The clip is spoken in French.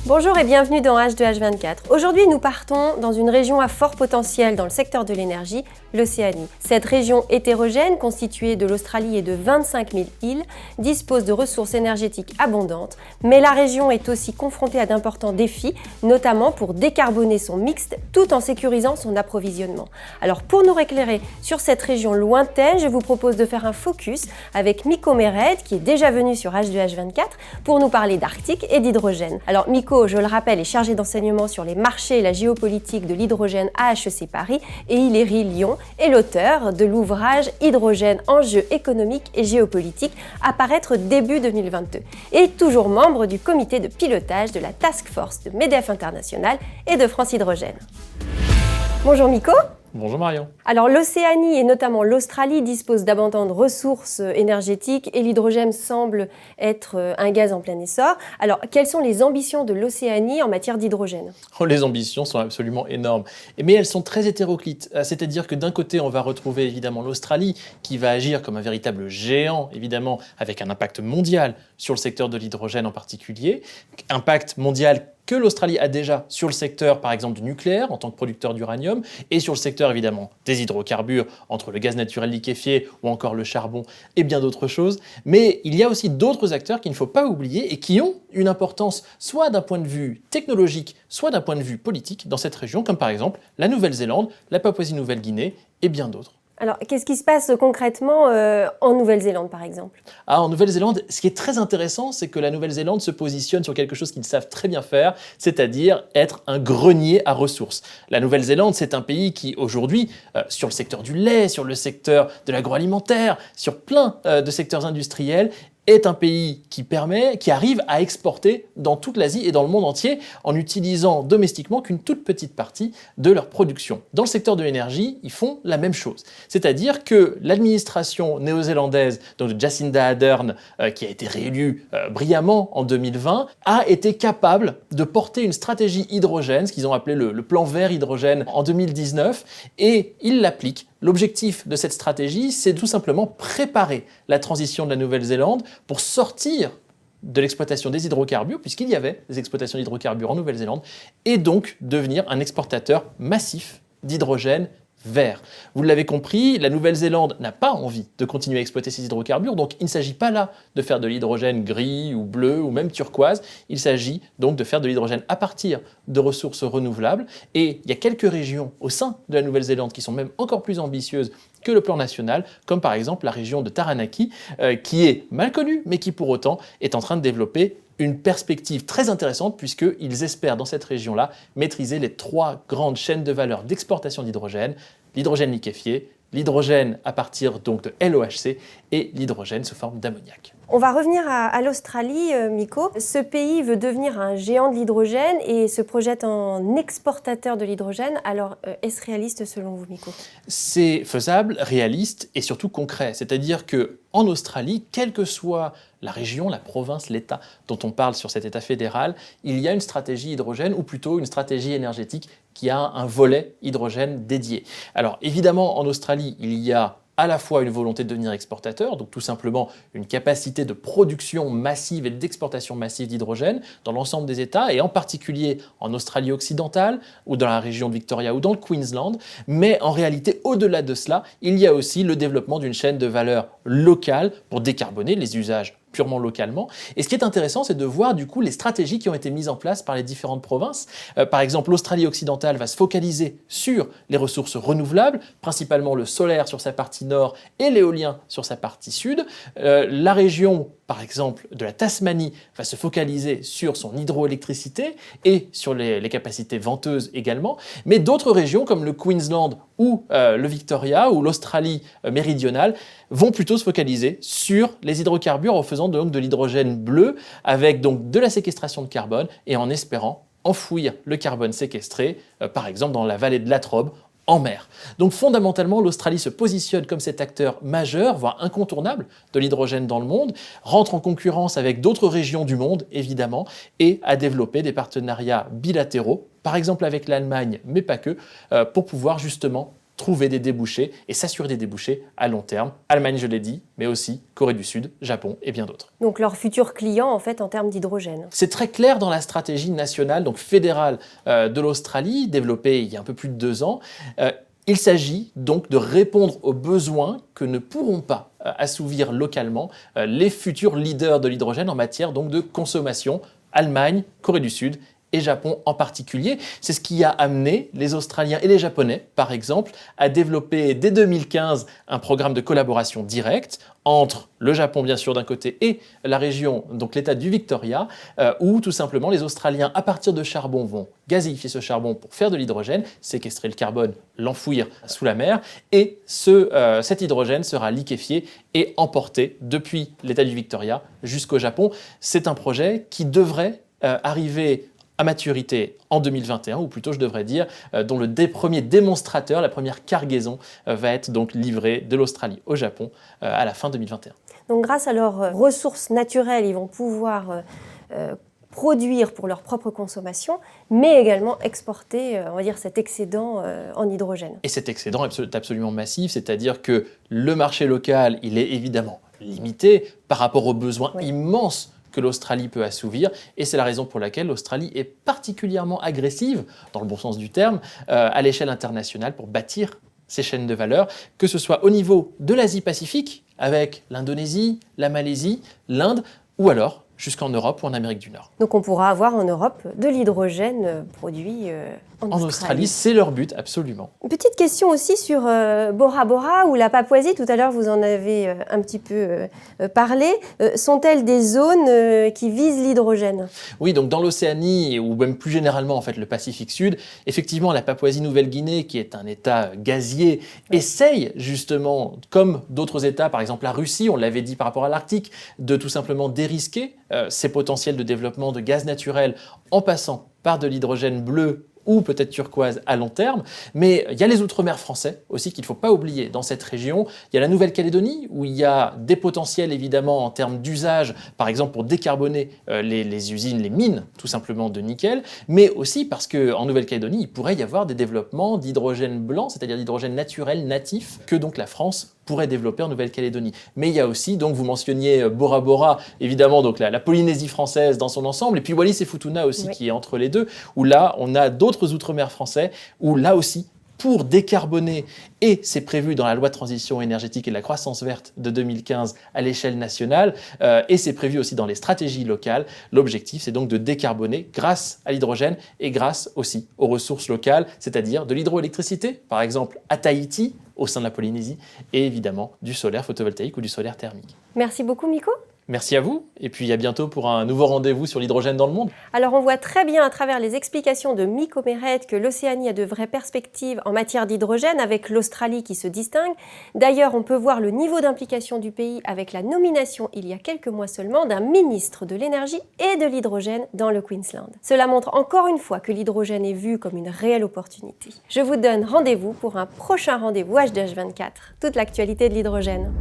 Bonjour et bienvenue dans H2H24. Aujourd'hui, nous partons dans une région à fort potentiel dans le secteur de l'énergie, l'Océanie. Cette région hétérogène, constituée de l'Australie et de 25 000 îles, dispose de ressources énergétiques abondantes, mais la région est aussi confrontée à d'importants défis, notamment pour décarboner son mixte tout en sécurisant son approvisionnement. Alors pour nous éclairer sur cette région lointaine, je vous propose de faire un focus avec Miko Mered, qui est déjà venu sur H2H24 pour nous parler d'Arctique et d'hydrogène. Alors Miko, je le rappelle, est chargé d'enseignement sur les marchés et la géopolitique de l'hydrogène à HEC Paris et Hilary Lyon est l'auteur de l'ouvrage Hydrogène, enjeux économiques et géopolitiques à paraître début 2022 et toujours membre du comité de pilotage de la Task Force de MEDEF International et de France Hydrogène. Bonjour Miko. Bonjour Marion. Alors l'Océanie et notamment l'Australie disposent d'abondantes ressources énergétiques et l'hydrogène semble être un gaz en plein essor. Alors quelles sont les ambitions de l'Océanie en matière d'hydrogène ? Les ambitions sont absolument énormes, mais elles sont très hétéroclites. C'est-à-dire que d'un côté, on va retrouver évidemment l'Australie qui va agir comme un véritable géant, évidemment avec un impact mondial sur le secteur de l'hydrogène en particulier, impact mondial que l'Australie a déjà sur le secteur, par exemple, du nucléaire, en tant que producteur d'uranium, et sur le secteur, évidemment, des hydrocarbures, entre le gaz naturel liquéfié ou encore le charbon et bien d'autres choses. Mais il y a aussi d'autres acteurs qu'il ne faut pas oublier et qui ont une importance soit d'un point de vue technologique, soit d'un point de vue politique dans cette région, comme par exemple la Nouvelle-Zélande, la Papouasie-Nouvelle-Guinée et bien d'autres. Alors, qu'est-ce qui se passe concrètement en Nouvelle-Zélande, par exemple ? En Nouvelle-Zélande, ce qui est très intéressant, c'est que la Nouvelle-Zélande se positionne sur quelque chose qu'ils savent très bien faire, c'est-à-dire être un grenier à ressources. La Nouvelle-Zélande, c'est un pays qui, aujourd'hui, sur le secteur du lait, sur le secteur de l'agroalimentaire, sur plein de secteurs industriels, est un pays qui arrive à exporter dans toute l'Asie et dans le monde entier en utilisant domestiquement qu'une toute petite partie de leur production. Dans le secteur de l'énergie, ils font la même chose. C'est-à-dire que l'administration néo-zélandaise, donc de Jacinda Ardern, qui a été réélue brillamment en 2020, a été capable de porter une stratégie hydrogène, ce qu'ils ont appelé le plan vert hydrogène en 2019, et ils l'appliquent. L'objectif de cette stratégie, c'est tout simplement préparer la transition de la Nouvelle-Zélande pour sortir de l'exploitation des hydrocarbures, puisqu'il y avait des exploitations d'hydrocarbures en Nouvelle-Zélande, et donc devenir un exportateur massif d'hydrogène vert. Vous l'avez compris, la Nouvelle-Zélande n'a pas envie de continuer à exploiter ces hydrocarbures, donc il ne s'agit pas là de faire de l'hydrogène gris ou bleu ou même turquoise, il s'agit donc de faire de l'hydrogène à partir de ressources renouvelables, et il y a quelques régions au sein de la Nouvelle-Zélande qui sont même encore plus ambitieuses que le plan national, comme par exemple la région de Taranaki, qui est mal connue, mais qui pour autant est en train de développer une perspective très intéressante puisqu'ils espèrent dans cette région-là maîtriser les 3 grandes chaînes de valeur d'exportation d'hydrogène, l'hydrogène liquéfié, l'hydrogène à partir donc de LOHC et l'hydrogène sous forme d'ammoniac. On va revenir à l'Australie, Miko. Ce pays veut devenir un géant de l'hydrogène et se projette en exportateur de l'hydrogène. Alors, est-ce réaliste selon vous, Miko ? C'est faisable, réaliste et surtout concret. C'est-à-dire qu'en Australie, quelle que soit la région, la province, l'État dont on parle sur cet État fédéral, il y a une stratégie hydrogène ou plutôt une stratégie énergétique qui a un volet hydrogène dédié. Alors évidemment, en Australie, il y a à la fois une volonté de devenir exportateur, donc tout simplement une capacité de production massive et d'exportation massive d'hydrogène dans l'ensemble des États, et en particulier en Australie occidentale, ou dans la région de Victoria, ou dans le Queensland. Mais en réalité, au-delà de cela, il y a aussi le développement d'une chaîne de valeur locale pour décarboner les usages purement localement. Et ce qui est intéressant, c'est de voir du coup les stratégies qui ont été mises en place par les différentes provinces. Par exemple, l'Australie occidentale va se focaliser sur les ressources renouvelables, principalement le solaire sur sa partie nord et l'éolien sur sa partie sud. La région, par exemple, de la Tasmanie va se focaliser sur son hydroélectricité et sur les capacités venteuses également. Mais d'autres régions comme le Queensland ou le Victoria ou l'Australie méridionale vont plutôt se focaliser sur les hydrocarbures en faisant donc de l'hydrogène bleu avec donc de la séquestration de carbone et en espérant enfouir le carbone séquestré, par exemple dans la vallée de Latrobe, en mer. Donc fondamentalement, l'Australie se positionne comme cet acteur majeur, voire incontournable de l'hydrogène dans le monde, rentre en concurrence avec d'autres régions du monde, évidemment, et a développé des partenariats bilatéraux, par exemple avec l'Allemagne, mais pas que, pour pouvoir justement trouver des débouchés et s'assurer des débouchés à long terme. Allemagne, je l'ai dit, mais aussi Corée du Sud, Japon et bien d'autres. Donc leurs futurs clients en fait en termes d'hydrogène. C'est très clair dans la stratégie nationale, donc fédérale de l'Australie, développée il y a un peu plus de 2 ans. Il s'agit donc de répondre aux besoins que ne pourront pas assouvir localement les futurs leaders de l'hydrogène en matière donc de consommation, Allemagne, Corée du Sud et Japon en particulier. C'est ce qui a amené les Australiens et les Japonais, par exemple, à développer dès 2015 un programme de collaboration directe entre le Japon, bien sûr, d'un côté, et la région, donc l'État du Victoria, où tout simplement les Australiens, à partir de charbon, vont gazéifier ce charbon pour faire de l'hydrogène, séquestrer le carbone, l'enfouir sous la mer, et cet hydrogène sera liquéfié et emporté depuis l'État du Victoria jusqu'au Japon. C'est un projet qui devrait arriver à maturité en 2021, ou plutôt je devrais dire, dont le premier démonstrateur, la première cargaison, va être donc livrée de l'Australie au Japon à la fin 2021. Donc grâce à leurs ressources naturelles, ils vont pouvoir produire pour leur propre consommation, mais également exporter, on va dire, cet excédent en hydrogène. Et cet excédent est absolument massif, c'est-à-dire que le marché local, il est évidemment limité par rapport aux besoins immenses que l'Australie peut assouvir, et c'est la raison pour laquelle l'Australie est particulièrement agressive, dans le bon sens du terme, à l'échelle internationale pour bâtir ces chaînes de valeur, que ce soit au niveau de l'Asie-Pacifique, avec l'Indonésie, la Malaisie, l'Inde, ou alors jusqu'en Europe ou en Amérique du Nord. Donc on pourra avoir en Europe de l'hydrogène produit en Australie, c'est leur but, absolument. Une petite question aussi sur Bora Bora ou la Papouasie. Tout à l'heure, vous en avez un petit peu parlé. Sont-elles des zones qui visent l'hydrogène? Oui, donc dans l'Océanie, ou même plus généralement en fait le Pacifique Sud, effectivement la Papouasie-Nouvelle-Guinée, qui est un État gazier, essaye justement, comme d'autres États, par exemple la Russie, on l'avait dit par rapport à l'Arctique, de tout simplement dérisquer ses potentiels de développement de gaz naturel en passant par de l'hydrogène bleu ou peut-être turquoise à long terme. Mais il y a les Outre-mer français aussi qu'il ne faut pas oublier dans cette région. Il y a la Nouvelle-Calédonie où il y a des potentiels évidemment en termes d'usage, par exemple pour décarboner les usines, les mines tout simplement de nickel, mais aussi parce qu'en Nouvelle-Calédonie, il pourrait y avoir des développements d'hydrogène blanc, c'est-à-dire d'hydrogène naturel, natif, que donc la France pourrait développer en Nouvelle-Calédonie. Mais il y a aussi, donc vous mentionniez Bora Bora, évidemment donc la Polynésie française dans son ensemble, et puis Wallis et Futuna aussi qui est entre les deux, où là on a d'autres outre-mer français, où là aussi, pour décarboner, et c'est prévu dans la loi de transition énergétique et de la croissance verte de 2015 à l'échelle nationale, et c'est prévu aussi dans les stratégies locales, l'objectif c'est donc de décarboner grâce à l'hydrogène et grâce aussi aux ressources locales, c'est-à-dire de l'hydroélectricité, par exemple à Tahiti, au sein de la Polynésie, et évidemment du solaire photovoltaïque ou du solaire thermique. Merci beaucoup Miko. Merci à vous, et puis à bientôt pour un nouveau rendez-vous sur l'hydrogène dans le monde. Alors on voit très bien à travers les explications de Miko Meret que l'Océanie a de vraies perspectives en matière d'hydrogène avec l'Australie qui se distingue. D'ailleurs, on peut voir le niveau d'implication du pays avec la nomination il y a quelques mois seulement d'un ministre de l'énergie et de l'hydrogène dans le Queensland. Cela montre encore une fois que l'hydrogène est vu comme une réelle opportunité. Je vous donne rendez-vous pour un prochain rendez-vous HDH24, toute l'actualité de l'hydrogène.